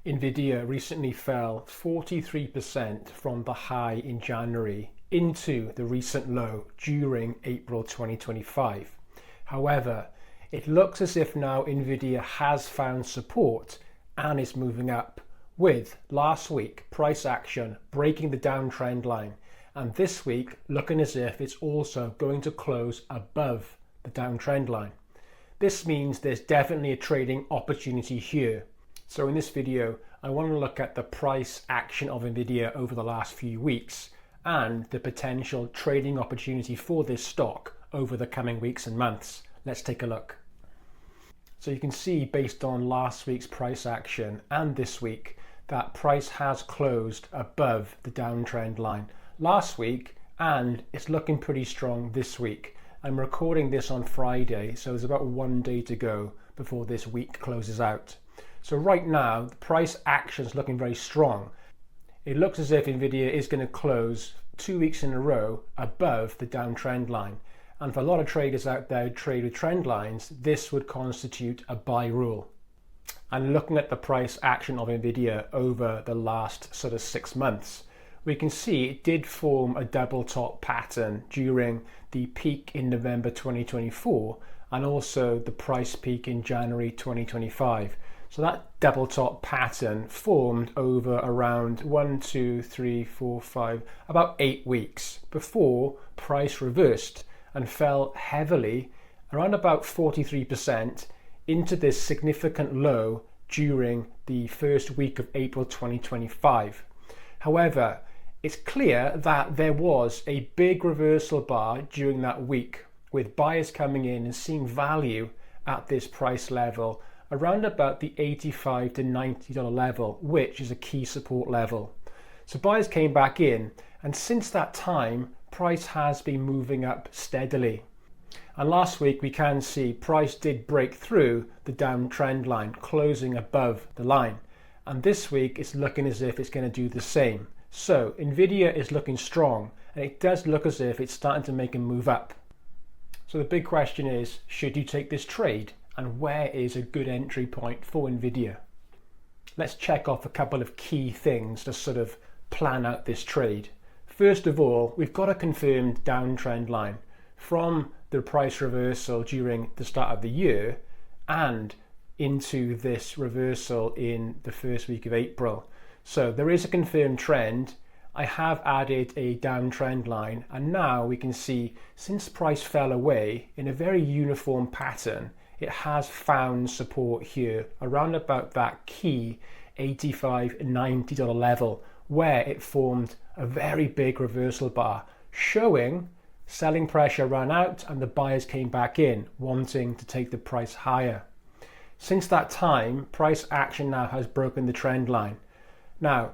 NVIDIA recently fell 43% from the high in January into the recent low during April 2025. However, it looks as if now NVIDIA has found support and is moving up, with last week price action breaking the downtrend line, and this week looking as if it's also going to close above the downtrend line. This means there's definitely a trading opportunity here. So in this video, I want to look at the price action of NVIDIA over the last few weeks and the potential trading opportunity for this stock over the coming weeks and months. Let's take a look. So you can see based on last week's price action and this week that price has closed above the downtrend line last week, and it's looking pretty strong this week. I'm recording this on Friday, so there's about 1 day to go before this week closes out. So right now, the price action is looking very strong. It looks as if NVIDIA is going to close 2 weeks in a row above the downtrend line. And for a lot of traders out there who trade with trend lines, this would constitute a buy rule. And looking at the price action of NVIDIA over the last sort of 6 months, we can see it did form a double top pattern during the peak in November 2024 and also the price peak in January 2025. So that double top pattern formed over around about 8 weeks before price reversed and fell heavily around about 43% into this significant low during the first week of April 2025. However, it's clear that there was a big reversal bar during that week, with buyers coming in and seeing value at this price level around about the $85 to $90 level, which is a key support level. So buyers came back in, and since that time, price has been moving up steadily. And last week we can see price did break through the downtrend line, closing above the line. And this week it's looking as if it's going to do the same. So NVIDIA is looking strong, and it does look as if it's starting to make a move up. So the big question is, should you take this trade? And where is a good entry point for NVIDIA? Let's check off a couple of key things to sort of plan out this trade. First of all, we've got a confirmed downtrend line from the price reversal during the start of the year and into this reversal in the first week of April. So there is a confirmed trend. I have added a downtrend line, and now we can see since price fell away in a very uniform pattern, it has found support here around about that key $85, $90 level where it formed a very big reversal bar, showing selling pressure ran out and the buyers came back in wanting to take the price higher. Since that time, price action now has broken the trend line. Now,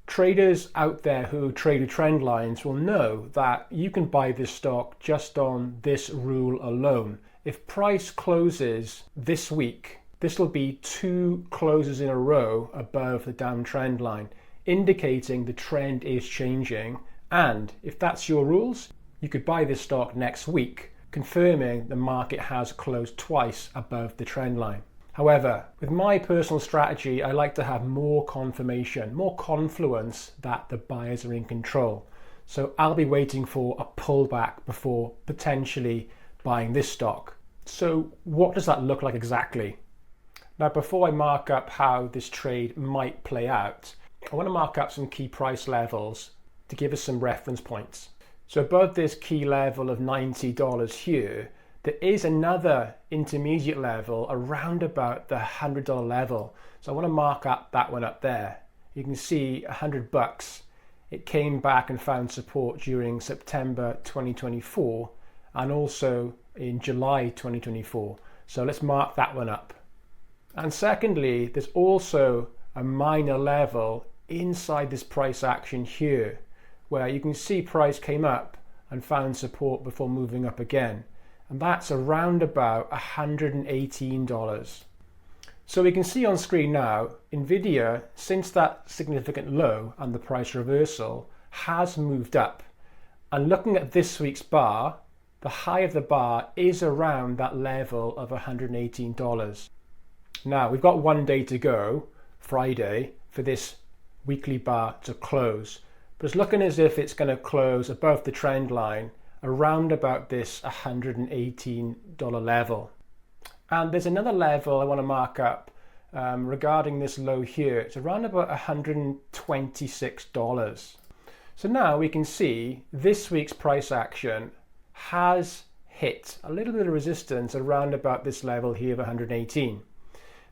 traders out there who trade with trend lines will know that you can buy this stock just on this rule alone. If price closes this week, this will be 2 closes in a row above the downtrend line, indicating the trend is changing. And if that's your rules, you could buy this stock next week, confirming the market has closed twice above the trend line. However, with my personal strategy, I like to have more confirmation, more confluence that the buyers are in control. So I'll be waiting for a pullback before potentially buying this stock. So what does that look like exactly? Now, before I mark up how this trade might play out, I want to mark up some key price levels to give us some reference points. So above this key level of $90 here, there is another intermediate level around about the $100 level. So I want to mark up that one up there. You can see $100. It came back and found support during September 2024 and also in July 2024. So let's mark that one up. And secondly, there's also a minor level inside this price action here, where you can see price came up and found support before moving up again. And that's around about $118. So we can see on screen now, NVIDIA, since that significant low and the price reversal, has moved up. And looking at this week's bar, the high of the bar is around that level of $118. Now, we've got 1 day to go Friday for this weekly bar to close, but it's looking as if it's going to close above the trend line around about this $118 level. And there's another level I want to mark up regarding this low here. It's around about $126. So now we can see this week's price action has hit a little bit of resistance around about this level here of 118.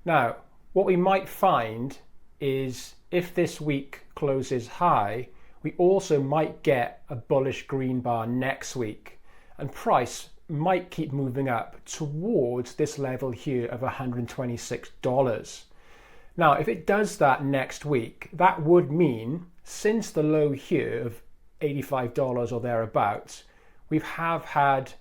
Now, what we might find is if this week closes high, we also might get a bullish green bar next week, and price might keep moving up towards this level here of $126. Now, if it does that next week, that would mean since the low here of $85 or thereabouts, we have had,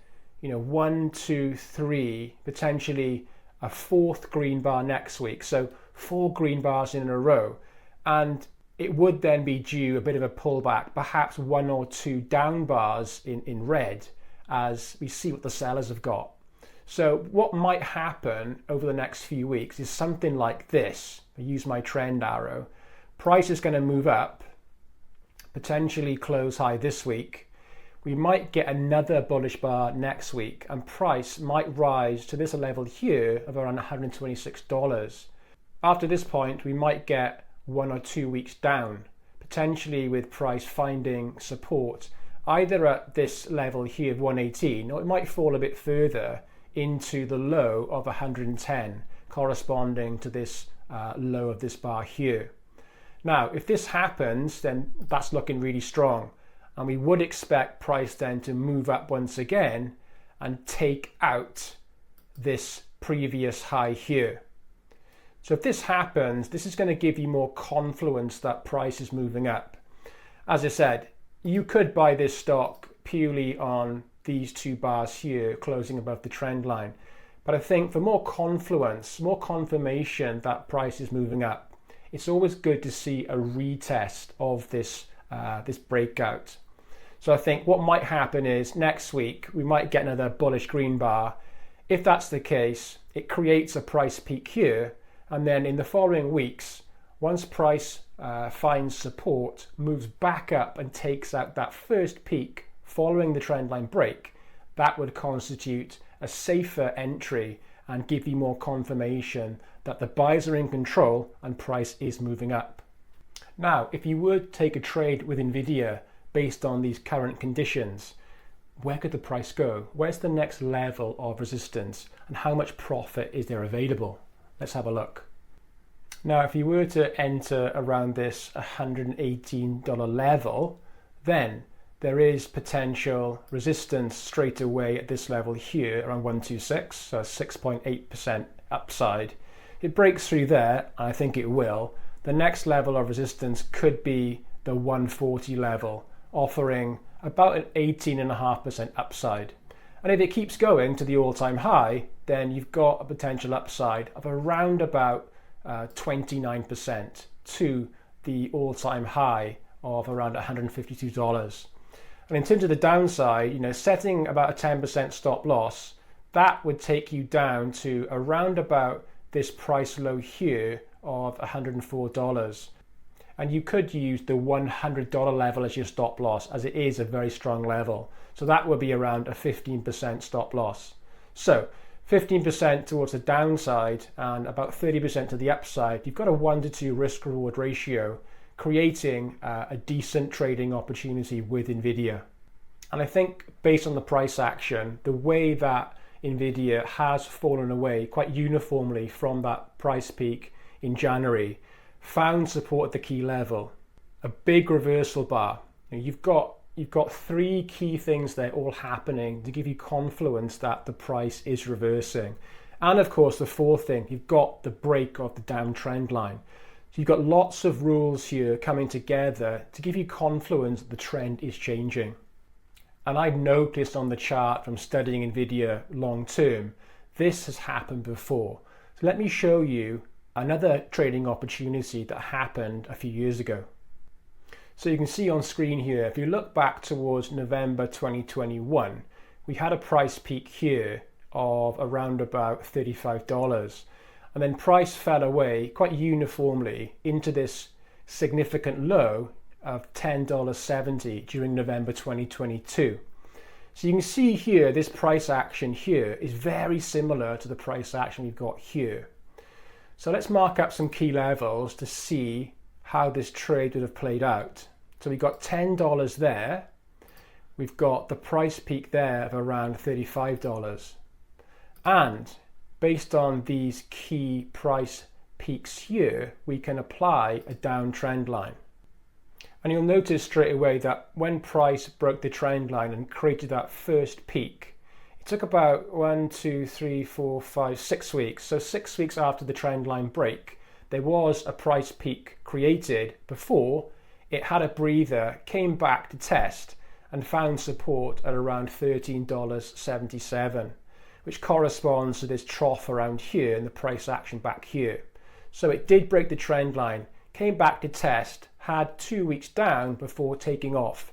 1, 2, 3, potentially a fourth green bar next week. So 4 green bars in a row. And it would then be due a bit of a pullback, perhaps 1 or 2 down bars in red as we see what the sellers have got. So what might happen over the next few weeks is something like this. I use my trend arrow. Price is going to move up, potentially close high this week. We might get another bullish bar next week, and price might rise to this level here of around $126. After this point, we might get 1 or 2 weeks down, potentially with price finding support either at this level here of 118, or it might fall a bit further into the low of 110, corresponding to this low of this bar here. Now, if this happens, then that's looking really strong, and we would expect price then to move up once again and take out this previous high here. So if this happens, this is going to give you more confluence that price is moving up. As I said, you could buy this stock purely on these 2 bars here closing above the trend line. But I think for more confluence, more confirmation that price is moving up, it's always good to see a retest of this breakout. So I think what might happen is next week we might get another bullish green bar. If that's the case, it creates a price peak here, and then in the following weeks, once price finds support, moves back up and takes out that first peak following the trendline break, that would constitute a safer entry and give you more confirmation that the buyers are in control and price is moving up. Now, if you would take a trade with NVIDIA based on these current conditions, where could the price go? Where's the next level of resistance, and how much profit is there available? Let's have a look. Now, if you were to enter around this $118 level, then there is potential resistance straight away at this level here around 126, so 6.8% upside. It breaks through there, and I think it will. The next level of resistance could be the 140 level, offering about an 18.5% upside. And if it keeps going to the all-time high, then you've got a potential upside of around about 29% to the all-time high of around $152. And in terms of the downside, setting about a 10% stop loss, that would take you down to around about this price low here of $104. And you could use the $100 level as your stop loss, as it is a very strong level. So that would be around a 15% stop loss. So 15% towards the downside and about 30% to the upside. You've got a 1-to-2 risk reward ratio, creating a decent trading opportunity with NVIDIA. And I think based on the price action, the way that NVIDIA has fallen away quite uniformly from that price peak in January, found support at the key level, a big reversal bar. You've got 3 key things there all happening to give you confluence that the price is reversing. And of course, the 4th thing, you've got the break of the downtrend line. So you've got lots of rules here coming together to give you confluence that the trend is changing. And I've noticed on the chart from studying NVIDIA long term, this has happened before. So let me show you another trading opportunity that happened a few years ago. So you can see on screen here, if you look back towards November 2021, we had a price peak here of around about $35. and then price fell away quite uniformly into this significant low of $10.70 during November 2022. So you can see here, this price action here is very similar to the price action we've got here. So let's mark up some key levels to see how this trade would have played out. So we've got $10 there. We've got the price peak there of around $35. And based on these key price peaks here, we can apply a downtrend line. And you'll notice straight away that when price broke the trend line and created that first peak, it took about 6 weeks. So 6 weeks after the trend line break, there was a price peak created before it had a breather, came back to test and found support at around $13.77, which corresponds to this trough around here and the price action back here. So it did break the trend line, came back to test, had 2 weeks down before taking off.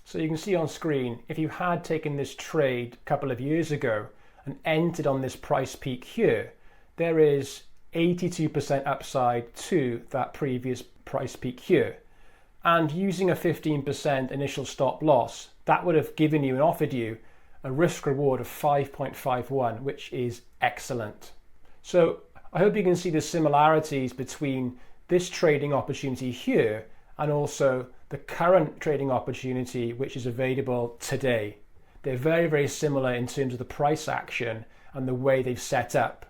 So you can see on screen, if you had taken this trade a couple of years ago and entered on this price peak here, there is 82% upside to that previous price peak here. And using a 15% initial stop loss, that would have given you and offered you a risk reward of 5.51, which is excellent. So I hope you can see the similarities between this trading opportunity here and also the current trading opportunity which is available today. They're very, very similar in terms of the price action and the way they've set up.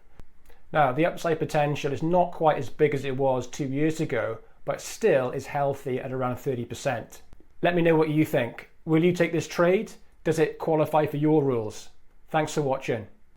Now, the upside potential is not quite as big as it was 2 years ago, but still is healthy at around 30%. Let me know what you think. Will you take this trade? Does it qualify for your rules? Thanks for watching.